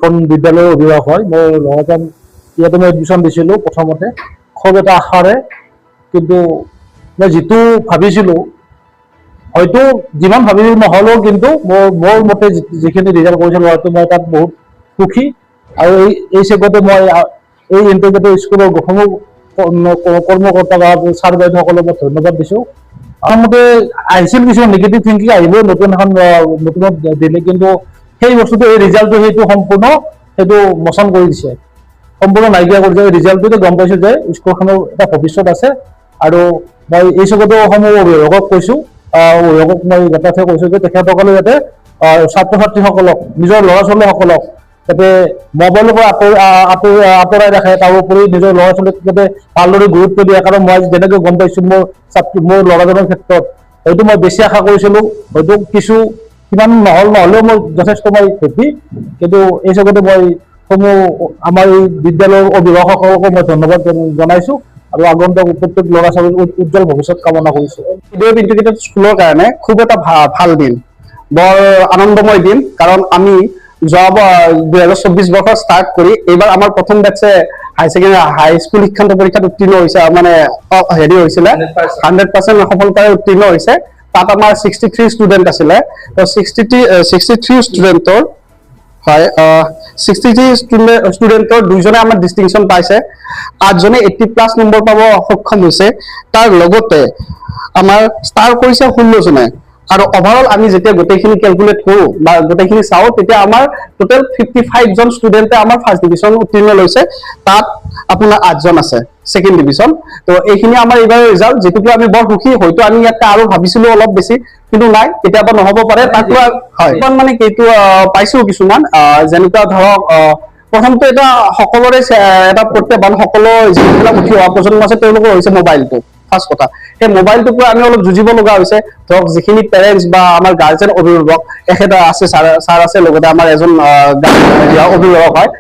এখন বিদ্যালয়ৰ অভিভাৱক হয়। মোৰ ল'ৰাজন ইয়াতে মই এডমিশ্যন দিছিলোঁ প্ৰথমতে খুব এটা আশাৰে, কিন্তু মই যিটো ভাবিছিলোঁ হয়তো যিমান ভাবিছিলোঁ নহ'লেও কিন্তু মোৰ মতে যিখিনি ৰিজাল্ট কৰিছিল ল'ৰাটো মই তাত বহুত সুখী। আৰু এই চেগতে মই এই ইণ্টিগ্ৰেটেড স্কুলৰ সমূহ কৰ্মকৰ্তা বা ছাৰ বাইদেউসকলক মই ধন্যবাদ দিছোঁ। আমাৰ মতে আহিছিল কিছুমান নিগেটিভ থিংকিং আহিলেও নতুন এখন নতুনত দিলে, কিন্তু সেই বস্তুটো এই ৰিজাল্টটো সেইটো মোচন কৰি দিছে, সম্পূৰ্ণ নাইকিয়া কৰিছে। এই ৰিজাল্টটোতে গম পাইছোঁ যে স্কুলখনৰ এটা ভৱিষ্যত আছে। আৰু মই এই চবতো সমূহ অভিভাৱকক কৈছোঁ, অভিভাৱক মই যথাৰ্থ কৈছোঁ যে তেখেতসকলে যাতে ছাত্ৰ ছাত্ৰীসকলক, নিজৰ ল'ৰা ছোৱালীসকলক যাতে মোবাইলৰ পৰা আঁতৰাই ৰাখে, তাৰোপৰি নিজৰ ল'ৰা ছোৱালীক যাতে ভালদৰে গুৰুত্ব দিয়ে। কাৰণ মই যেনেকৈ গম পাইছোঁ মোৰ ল'ৰাজনৰ ক্ষেত্ৰত হয়তো মই বেছি আশা কৰিছিলোঁ, হয়তো কিমান নহ'লেও মই যথেষ্ট মই হেপী। কিন্তু এই চবতে মই আমাৰ এই বিদ্যালয়ৰ অভিভাৱকসকলকো মই ধন্যবাদ জনাইছোঁ আৰু আগন্তুক প্ৰত্যেক ল'ৰা ছোৱালীৰ উজ্জ্বল ভৱিষ্যত কামনা কৰিছোঁ। ইডিঅ' ইণ্টিগ্ৰেটেড স্কুলৰ কাৰণে খুব এটা ভাল দিন, বৰ আনন্দময় দিন। কাৰণ আমি যোৱা 2024 বৰ্ষত ষ্টাৰ্ট কৰি এইবাৰ আমাৰ প্ৰথম বেটছে হাই স্কুল শিক্ষান্ত পৰীক্ষাত উত্তীৰ্ণ হৈছে, মানে হেৰি হৈছিলে 100% সফলতাৰে উত্তীৰ্ণ হৈছে। তাত আমাৰ 63 ষ্টুডেণ্ট আছিলে। 63 ষ্টুডেণ্টৰ হয় 63 ষ্টুডেণ্টৰ 2জনে আমাৰ ডিষ্টিংশ্যন পাইছে, 8জনে 80+ নম্বৰ পাব সক্ষম হৈছে। তাৰ লগতে আমাৰ ষ্টাৰ কৰিছে 16জনে। আৰু অভাৰঅল আমি যেতিয়া গোটেইখিনি কেলকুলেট কৰোঁ বা গোটেইখিনি চাওঁ, তেতিয়া আমাৰ টোটেল 55জন ষ্টুডেণ্টে আমাৰ ফাৰ্ষ্ট ডিভিজন উত্তীৰ্ণ লৈছে। তাত আপোনাৰ 8জন আছে ছেকেণ্ড ডিভিজন। তো এইখিনি আমাৰ এইবাৰ ৰিজাল্ট, যিটোকে আমি বৰ সুখী। হয়তো আমি ইয়াতে আৰু ভাবিছিলোঁ অলপ বেছি, কিন্তু নাই, কেতিয়াবা নহ'ব পাৰে। তাক হয় মানে সেইটো পাইছোঁ কিছুমান, যেনেকুৱা ধৰক প্ৰথমটো এটা সকলোৰে এটা প্ৰত্যাহ্বান, সকলো যিবিলাক উঠি অহা প্ৰজন্ম আছে তেওঁলোকৰ হৈছে মোবাইলটো। ফাৰ্ষ্ট কথা, সেই মোবাইলটোৰ পৰা আমি অলপ যুঁজিব লগা হৈছে। ধৰক যিখিনি পেৰেণ্টছ বা আমাৰ গাৰ্জেন অভিভাৱক, এখেত আছে ছাৰ আছে, লগতে আমাৰ এজন অভিভাৱক হয়,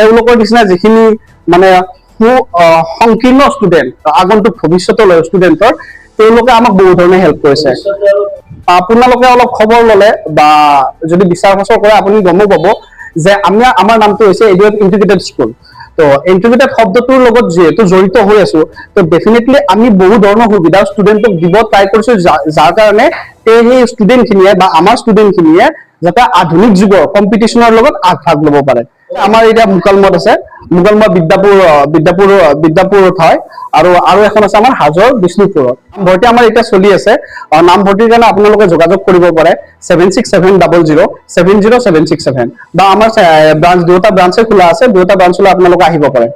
এওঁলোকৰ নিচিনা যিখিনি মানে সংকীৰ্ণ ষ্টুডেণ্ট, আগন্তুক ভৱিষ্যতলৈ ষ্টুডেণ্টৰ, তেওঁলোকে আমাক বহু ধৰণে হেল্প কৰিছে। আপোনালোকে অলপ খবৰ ল'লে বা যদি বিচাৰ খোচাৰ কৰে আপুনি গমো পাব যে আমাৰ নামটো হৈছে ইডিঅ' ইণ্টিগ্ৰেটেড স্কুল। তো ইণ্টিগ্ৰেটেড শব্দটোৰ লগত যিহেতু জড়িত হৈ আছো, তো ডেফিনেটলি আমি বহু ধৰণৰ সুবিধা ষ্টুডেণ্টক দিব ট্ৰাই কৰিছোঁ, যাৰ কাৰণে সেই ষ্টুডেণ্টখিনিয়ে বা আমাৰ ষ্টুডেণ্টখিনিয়ে যাতে আধুনিক যুগৰ কম্পিটিশ্যনৰ লগত আগভাগ ল'ব পাৰে। আমাৰ এতিয়া মুকালমত আছে, মুকালমত বিদ্যাপুৰত হয়, আৰু এখন আছে আমাৰ হাজোৰ বিষ্ণুপুৰত। নামভৰ্তি আমাৰ এতিয়া চলি আছে। নামভৰ্তিৰ কাৰণে আপোনালোকে যোগাযোগ কৰিব পাৰে 7670070767 বা আমাৰ দুটা ব্ৰাঞ্চে খোলা আছে, দুটা ব্ৰাঞ্চলৈ আপোনালোকে আহিব পাৰে।